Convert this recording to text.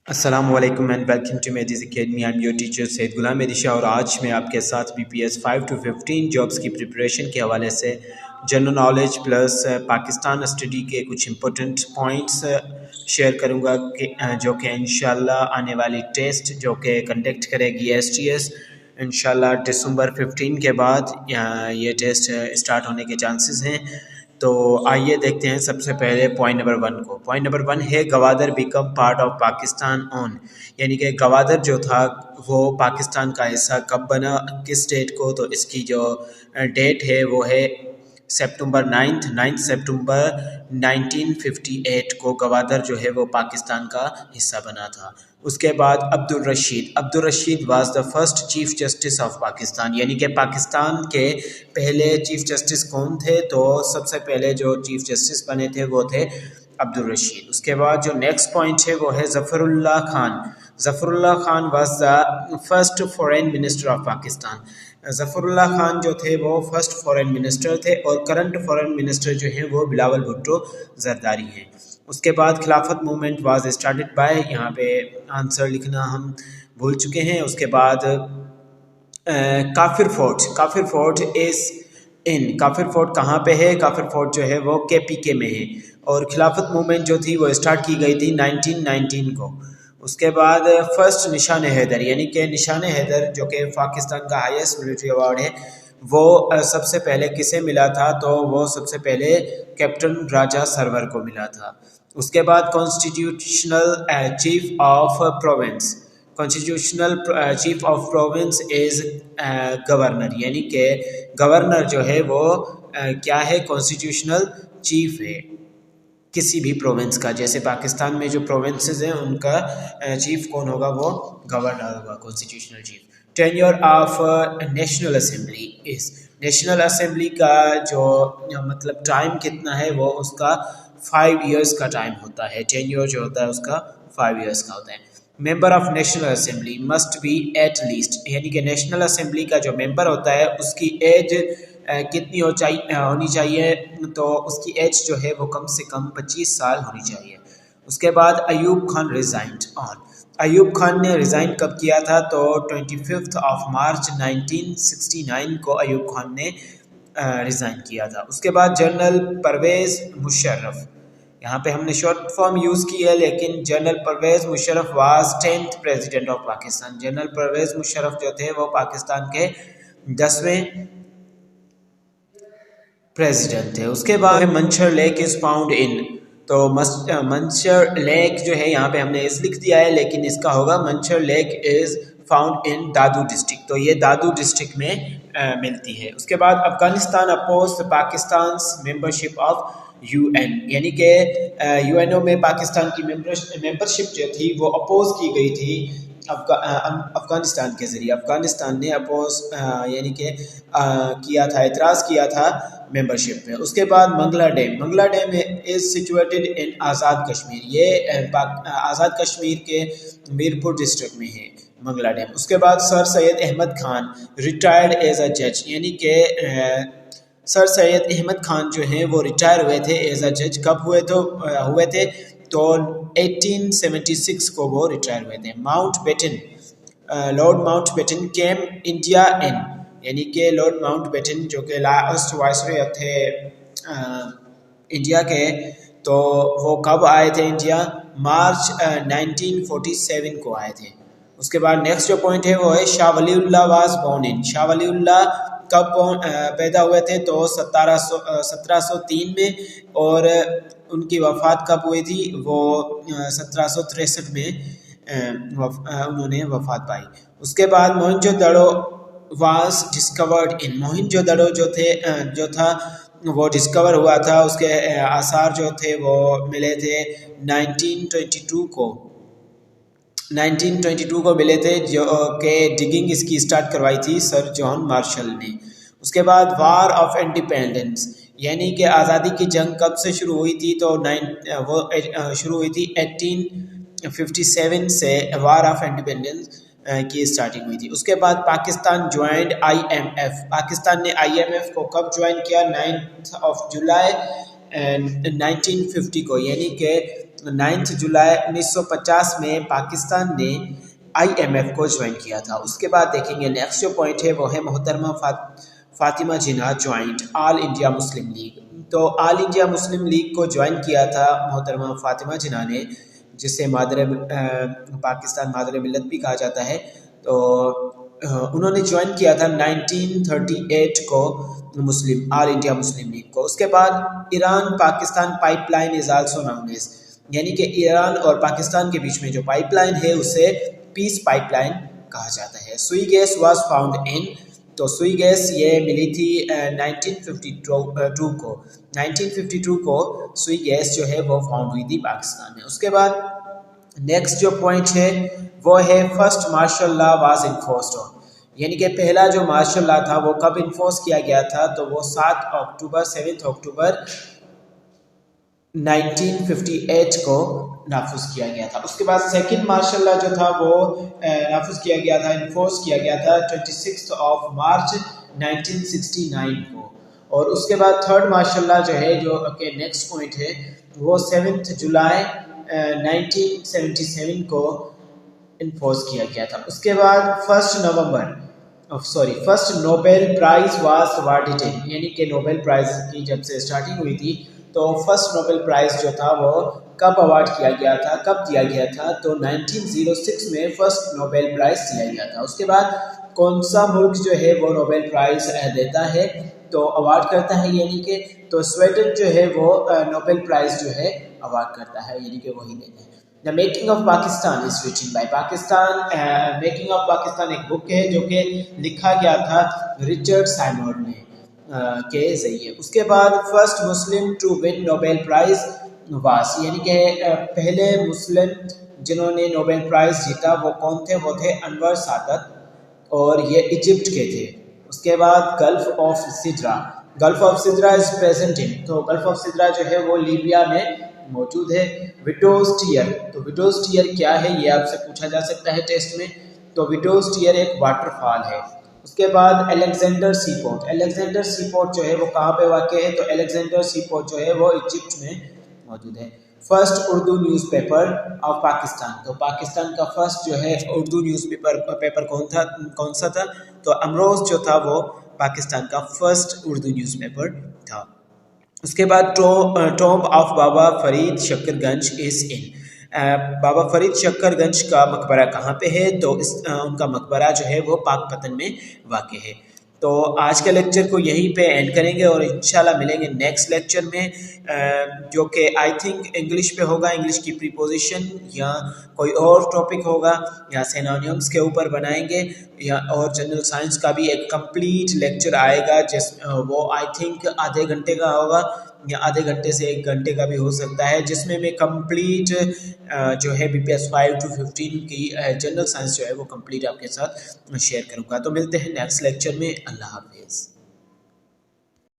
अस्सलामुअलैकुम and welcome to Medis academy. I am your teacher Syed Ghulam एदिशा और आज मैं आपके साथ BPS 5 to 15 जॉब्स की प्रिपरेशन के हवाले से general knowledge plus Pakistan study के कुछ इंपॉर्टेंट पॉइंट्स शेयर करूंगा जो कि इंशाल्लाह आने वाली टेस्ट जो कि कंडक्ट करेगी STS इंशाल्लाह दिसंबर 15 के बाद ये टेस्ट स्टार्ट होने के चांसेस हैं। तो आइए देखते हैं सबसे पहले पॉइंट नंबर 1 को। पॉइंट नंबर 1 है Gwadar become part of Pakistan on, यानी कि गवादर जो था वो पाकिस्तान का हिस्सा कब बना, किस डेट को। तो इसकी जो डेट है वो है सितंबर 9 सितंबर 1958 को गवादर जो है वो पाकिस्तान का हिस्सा बना था। उसके बाद Abdul Rashid was the first chief justice of Pakistan, यानी कि पाकिस्तान के पहले चीफ जस्टिस कौन थे। तो सबसे पहले जो चीफ जस्टिस बने थे वो थे अब्दुल रशीद। उसके बाद जो नेक्स्ट पॉइंट है वो है Zafarullah Khan was the first foreign minister of Pakistan. Zafarullah Khan जो थे वो फर्स्ट फॉरेन मिनिस्टर थे और करंट फॉरेन मिनिस्टर जो हैं वो बिलावल भुट्टो ज़रदारी हैं। उसके बाद खिलाफत मूवमेंट वाज स्टार्टेड बाय, यहाँ पे आंसर लिखना हम भूल चुके हैं। उसके बाद काफिर फोर्ट काफिर फोर्ट कहाँ पे है? काफिर फोर्ट जो है वो KPK में है और खिलाफत मूवमेंट जो थी वो स्टार्ट की गई थी 1919 को। उसके बाद फर्स्ट निशान हैदर, यानी कि निशान हैदर जो कि पाकिस्तान का हाईएस्ट मिलिट्री अवार्ड है, वो सबसे पहले किसे मिला था? तो वो सबसे पहले कैप्टन राजा सरवर को मिला था। उसके बाद constitutional chief of province is governor, यानी कि गवर्नर जो है वो क्या है? कॉन्स्टिट्यूशनल चीफ है किसी भी प्रोविंस का। जैसे पाकिस्तान में जो प्रोविंसेस हैं उनका चीफ कौन होगा? वो गवर्नर होगा, constitutional chief. Tenure of national assembly का जो मतलब टाइम कितना है? वो उसका 5 इयर्स का टाइम होता है। टेन्योर जो होता है उसका 5 इयर्स का होता है। Member of national assembly must be at least, यानी कि नेशनल असेंबली का जो मेंबर होता है उसकी एज कितनी होनी चाहिए? तो उसकी एज जो है वो कम से कम 25 साल होनी चाहिए। उसके बाद अयूब खान रिजाइंड ऑन, अयूब खान ने रिज़ाइन कब किया था? तो 25 मार्च 1969 को अयूब खान ने रिज़ाइन किया था। उसके बाद जनरल परवेज़ मुशर्रफ, यहाँ पे हमने शॉर्ट फॉर्म यूज़ की है, लेकिन general Parvez Musharraf was 10th president of Pakistan. General Parvez Musharraf जो थे वो पाकिस्तान के 10वें प्रेसिडेंट थे। उसके बाद मंशर लेक इज़ फाउंड इन, तो मंशर लेक जो है यहाँ पे हमने इस लिख दिया है, लेकिन इसका होगा Manchar lake is found in Dadu district, तो ये दादू डिस्ट्रिक्ट में मिलती है। उसके बाद Afghanistan opposed Pakistan membership of UN, यानी कि UNO में पाकिस्तान की मेंबरशिप जो थी वो अपोज की गई थी अफगानिस्तान के ज़रिए। अफगानिस्तान ने अपोज यानी कि किया था, एतराज़ किया था मेंबरशिप में। उसके बाद Mangla dam is situated in Azad Kashmir, ये आज़ाद कश्मीर के मीरपुर डिस्ट्रिक्ट में है मंगला डैम। उसके बाद sir Syed Ahmad Khan retired as a जज, यानी कि सर सैयद अहमद खान जो हैं वो रिटायर हुए थे एज अ जज। कब हुए थे? तो 1876 को वो रिटायर हुए थे। Lord Mountbatten came India in, यानी कि लॉर्ड माउंट बेटन जो कि लास्ट वाइसरॉय थे इंडिया के, तो वो कब आए थे इंडिया? मार्च 1947 को आए थे। उसके बाद नेक्स्ट जो पॉइंट है वो है Shah Waliullah was born in. Shah Waliullah कब पैदा हुए थे? तो 1703 में, और उनकी वफ़ात कब हुई थी? वो 1763 में उन्होंने वफ़ात पाई। उसके बाद Mohenjodaro was discovered in, Mohenjodaro जो था वो डिस्कवर हुआ था, उसके आसार जो थे वो मिले थे 1922 को मिले थे, जो के डिगिंग इसकी स्टार्ट करवाई थी सर जॉन मार्शल ने। उसके बाद वार ऑफ इंडिपेंडेंस, यानी कि आज़ादी की जंग कब से शुरू हुई थी? तो वो शुरू हुई थी 1857 से वार ऑफ इंडिपेंडेंस की स्टार्टिंग हुई थी। उसके बाद पाकिस्तान ज्वाइंड IMF, पाकिस्तान ने IMF को कब ज्वाइन किया? 9 जुलाई 1950 को, यानी कि 9 जुलाई 1950 में पाकिस्तान ने IMF को ज्वाइन किया था। उसके बाद देखेंगे नेक्स्ट जो पॉइंट है वो है मोहतरमा Fatima Jinnah joined all India Muslim league. तो ऑल इंडिया मुस्लिम लीग को ज्वाइन किया था मोहतरमा फातिमा जिन्ना ने, जिसे पाकिस्तान मादर मिल्लत भी कहा जाता है। तो उन्होंने ज्वाइन किया था 1938 को Muslim All India Muslim league को। उसके बाद Iran Pakistan pipeline is also known as, यानी कि ईरान और पाकिस्तान के बीच में जो पाइपलाइन है उसे पीस पाइपलाइन कहा जाता है। सुई गैस वाज फाउंड इन, तो सुई गैस ये मिली थी 1952 को। 1952 को सुई गैस जो है वो फाउंड हुई थी पाकिस्तान में। उसके बाद नेक्स्ट जो पॉइंट है वो है first martial law was enforced on, यानी कि पहला जो मार्शल लॉ था वो कब इन्फोर्स किया गया था, तो वो 7 अक्टूबर 1958 को नाफुज किया गया था। उसके बाद सेकंड मार्शल लॉ जो था वो नाफुज किया गया था, इन्फोर्स किया गया था 26 मार्च 1969 को। और उसके बाद थर्ड मार्शल लॉ जो है, जो के नेक्स्ट पॉइंट है, वो 7 जुलाई 1977 को इन्फोर्स किया गया था। उसके बाद first Nobel prize was awarded in, यानी कि नोबेल प्राइज की जब से स्टार्टिंग हुई थी तो फर्स्ट नोबेल प्राइज जो था वो कब अवार्ड किया गया था, कब दिया गया था, तो 1906 में फर्स्ट नोबेल प्राइज दिया गया था। उसके बाद कौन सा मुल्क जो है वो नोबेल प्राइज देता है, तो अवार्ड करता है, यानी कि तो स्वीडन जो है वो नोबेल प्राइज जो है अवार्ड करता है, यानी कि वही देता है। The making of Pakistan is written by Pakistan. Making of Pakistan एक बुक है जो कि लिखा गया था रिचर्ड साइमोर ने के जरिए। उसके बाद first Muslim to win Nobel prize was, यानी कि पहले मुस्लिम जिन्होंने नोबेल प्राइज जीता वो कौन थे, वो थे अनवर सादत, और ये इजिप्ट के थे। उसके बाद gulf of Sidra is present in, तो गल्फ ऑफ सिद्रा जो है वो लीबिया में मौजूद है। विडोज टीयर, तो विडोज टीयर क्या है ये आपसे पूछा जा सकता है टेस्ट में, तो विडोज टीयर एक वाटरफॉल है। उसके बाद अलेक्जेंडर सीपोर्ट जो है वो कहाँ पे वाक़ है, तो अलेक्जेंडर सीपोर्ट जो है वो इजिप्ट में मौजूद है। First Urdu newspaper of Pakistan, तो पाकिस्तान का फर्स्ट जो है उर्दू न्यूज़पेपर कौन सा था, तो अमरोज़ जो था वो पाकिस्तान का फर्स्ट उर्दू न्यूज़पेपर था। उसके बाद tomb of Baba Farid Shakarganj is in, Baba Farid Shakarganj का मकबरा कहाँ पे है, तो उनका मकबरा जो है वो पाकपतन में वाक़ है। तो आज के लेक्चर को यहीं पे एंड करेंगे और इंशाल्लाह मिलेंगे नेक्स्ट लेक्चर में, जो कि आई थिंक इंग्लिश पे होगा, इंग्लिश की प्रीपोजिशन या कोई और टॉपिक होगा या सिनोनिम्स के ऊपर बनाएंगे, या और जनरल साइंस का भी एक कंप्लीट लेक्चर आएगा वो आई थिंक आधे घंटे का होगा या आधे घंटे से 1 घंटे का भी हो सकता है, जिसमें मैं कंप्लीट जो है BPS 5 to 15 की जनरल साइंस जो है वो कंप्लीट आपके साथ शेयर करूँगा। तो मिलते हैं नेक्स्ट लेक्चर में। अल्लाह हाफिज़।